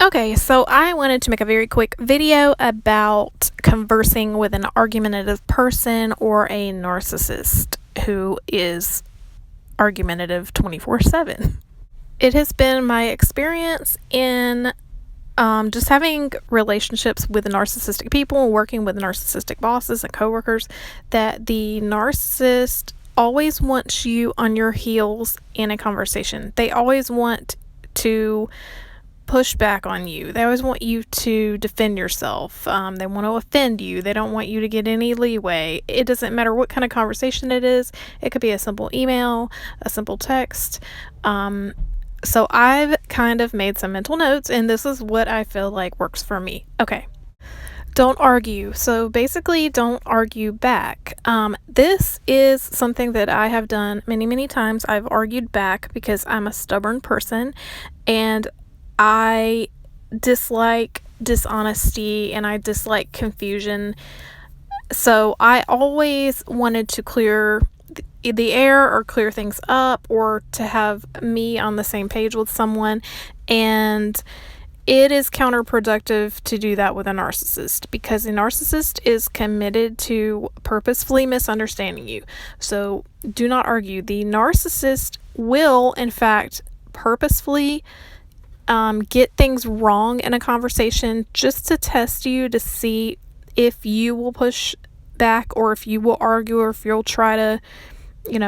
Okay, so I wanted to make a very quick video about conversing with an argumentative person or a narcissist who is argumentative 24/7. It has been my experience in just having relationships with narcissistic people, working with narcissistic bosses and coworkers, that the narcissist always wants you on your heels in a conversation. They always want to push back on you. They always want you to defend yourself. They want to offend you. They don't want you to get any leeway. It doesn't matter what kind of conversation it is. It could be a simple email, a simple text. So I've kind of made some mental notes, and this is what I feel like works for me. Okay. Don't argue. So basically, don't argue back. This is something that I have done many, many times. I've argued back because I'm a stubborn person, and I dislike dishonesty and I dislike confusion. So I always wanted to clear the air or clear things up or to have me on the same page with someone. And it is counterproductive to do that with a narcissist because a narcissist is committed to purposefully misunderstanding you. So do not argue. The narcissist will, in fact, purposefully get things wrong in a conversation just to test you to see if you will push back or if you will argue or if you'll try to,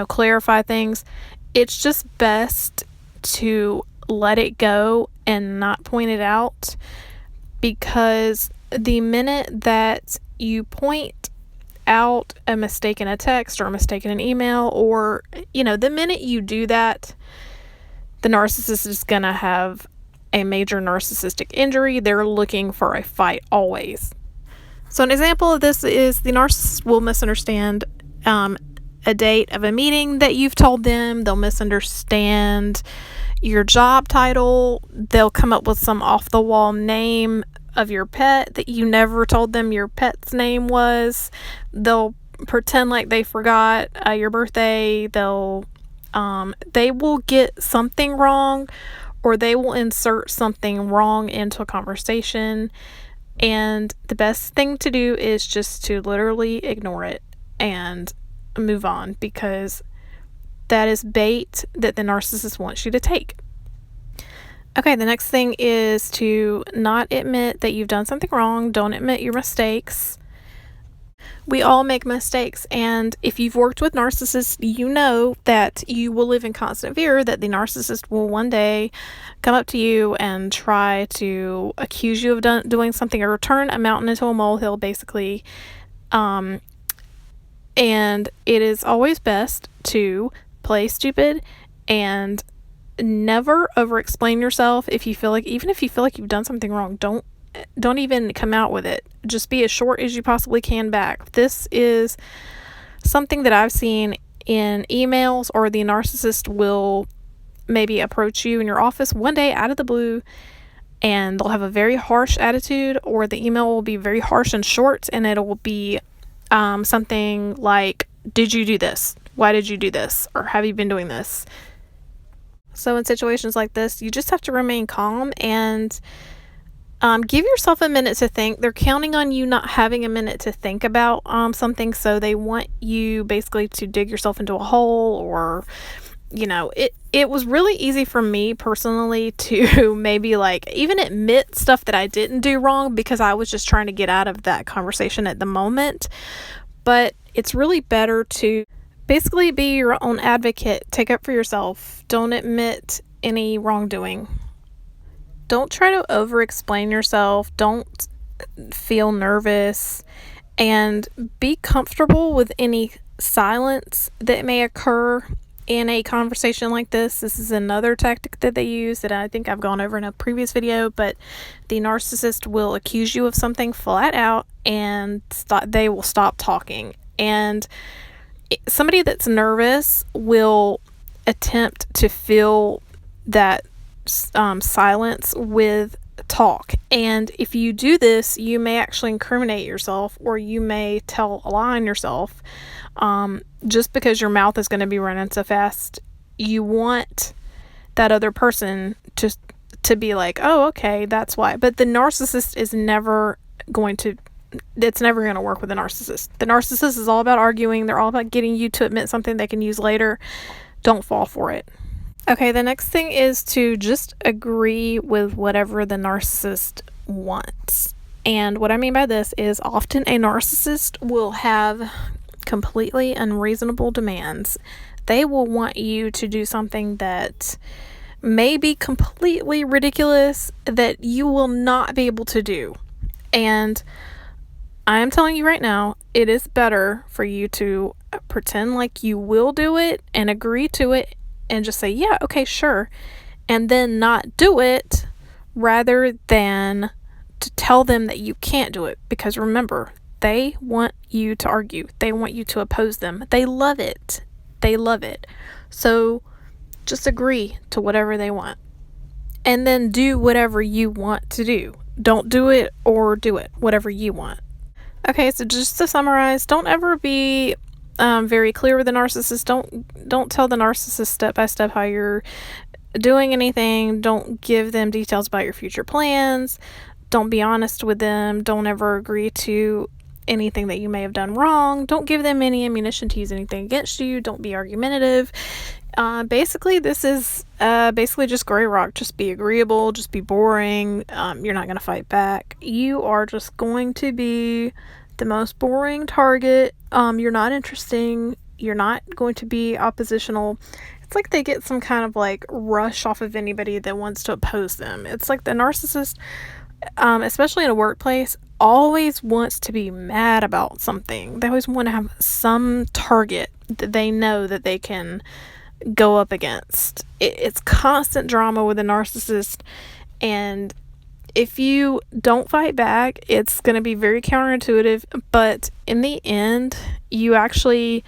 clarify things. It's just best to let it go and not point it out, because the minute that you point out a mistake in a text or a mistake in an email, or, the minute you do that, the narcissist is going to have a major narcissistic injury. They're looking for a fight always. So an example of this is the narcissist will misunderstand a date of a meeting that you've told them. They'll misunderstand your job title. They'll come up with some off-the-wall name of your pet that you never told them your pet's name was. They'll pretend like they forgot your birthday. They will get something wrong, or they will insert something wrong into a conversation. And the best thing to do is just to literally ignore it and move on, because that is bait that the narcissist wants you to take. Okay, the next thing is to not admit that you've done something wrong. Don't admit your mistakes. We all make mistakes, and if you've worked with narcissists, you know that you will live in constant fear that the narcissist will one day come up to you and try to accuse you of doing something, or turn a mountain into a molehill, basically. And it is always best to play stupid and never over-explain yourself. Even if you feel like you've done something wrong, don't even come out with it. Just be as short as you possibly can back. This is something that I've seen in emails, or the narcissist will maybe approach you in your office one day out of the blue, and they'll have a very harsh attitude, or the email will be very harsh and short, and it will be something like, "Did you do this? Why did you do this? Or have you been doing this?" So in situations like this, you just have to remain calm and give yourself a minute to think. They're counting on you not having a minute to think about something, so they want you basically to dig yourself into a hole, or, it was really easy for me personally to maybe even admit stuff that I didn't do wrong, because I was just trying to get out of that conversation at the moment. But it's really better to basically be your own advocate. Take up for yourself. Don't admit any wrongdoing. Don't try to over-explain yourself. Don't feel nervous, and be comfortable with any silence that may occur in a conversation like this. This is another tactic that they use that I think I've gone over in a previous video, but the narcissist will accuse you of something flat out, and they will stop talking. And somebody that's nervous will attempt to fill that silence with talk, and if you do this, you may actually incriminate yourself, or you may tell a lie on yourself, just because your mouth is going to be running so fast. You want that other person to to be like, oh, okay, that's why. But the narcissist is never going to, it's never going to work with a narcissist. The narcissist is all about arguing. They're all about getting you to admit something they can use later. Don't fall for it. Okay, the next thing is to just agree with whatever the narcissist wants. And what I mean by this is often a narcissist will have completely unreasonable demands. They will want you to do something that may be completely ridiculous that you will not be able to do. And I am telling you right now, it is better for you to pretend like you will do it and agree to it and just say, yeah, okay, sure, and then not do it rather than to tell them that you can't do it. Because remember, they want you to argue. They want you to oppose them. They love it. They love it. So just agree to whatever they want and then do whatever you want to do. Don't do it or do it, whatever you want. Okay, so just to summarize, don't ever be very clear with the narcissist. Don't tell the narcissist step by step how you're doing anything. Don't give them details about your future plans. Don't be honest with them. Don't ever agree to anything that you may have done wrong. Don't give them any ammunition to use anything against you. Don't be argumentative. Basically, this is basically just gray rock. Just be agreeable. Just be boring. You're not going to fight back. You are just going to be the most boring target. You're not interesting. You're not going to be oppositional. It's like they get some kind of like rush off of anybody that wants to oppose them. It's like the narcissist, especially in a workplace, always wants to be mad about something. They always want to have some target that they know that they can go up against. It's constant drama with a narcissist, and if you don't fight back, it's going to be very counterintuitive, but in the end, you actually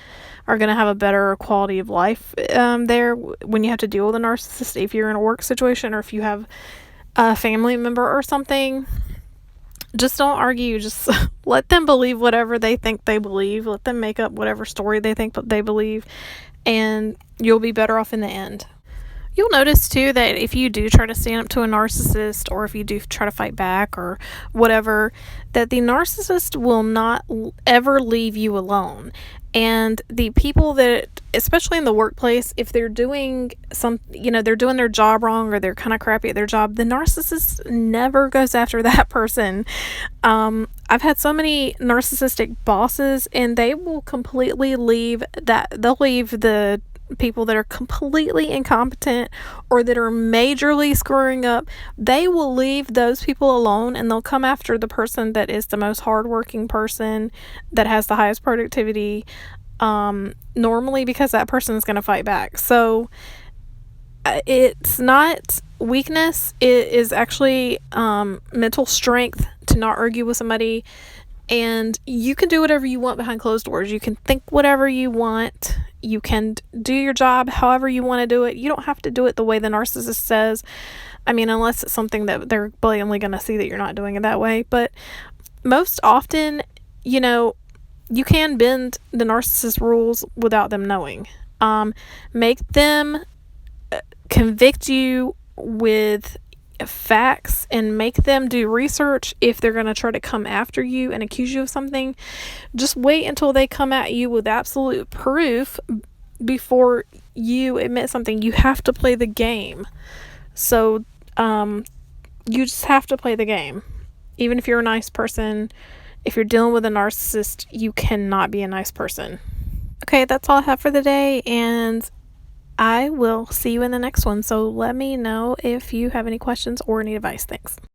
are going to have a better quality of life there when you have to deal with a narcissist. If you're in a work situation or if you have a family member or something, just don't argue. Just let them believe whatever they think they believe. Let them make up whatever story they think they believe, and you'll be better off in the end. You'll notice too that if you do try to stand up to a narcissist, or if you do try to fight back or whatever, that the narcissist will not ever leave you alone. And the people that, especially in the workplace, if they're doing they're doing their job wrong or they're kind of crappy at their job, the narcissist never goes after that person. I've had so many narcissistic bosses, and they will completely leave that. They'll leave the people that are completely incompetent or that are majorly screwing up. They will leave those people alone, and they'll come after the person that is the most hardworking person, that has the highest productivity, normally because that person is going to fight back. So it's not weakness. It is actually mental strength to not argue with somebody. And you can do whatever you want behind closed doors. You can think whatever you want. You can do your job however you want to do it. You don't have to do it the way the narcissist says. I mean, unless it's something that they're blatantly going to see that you're not doing it that way. But most often, you can bend the narcissist rules without them knowing. Make them convict you with facts and make them do research. If they're going to try to come after you and accuse you of something, just wait until they come at you with absolute proof before you admit something. You have to play the game. So you just have to play the game. Even if you're a nice person, if you're dealing with a narcissist, you cannot be a nice person. Okay, that's all I have for the day, and I will see you in the next one. So let me know if you have any questions or any advice. Thanks.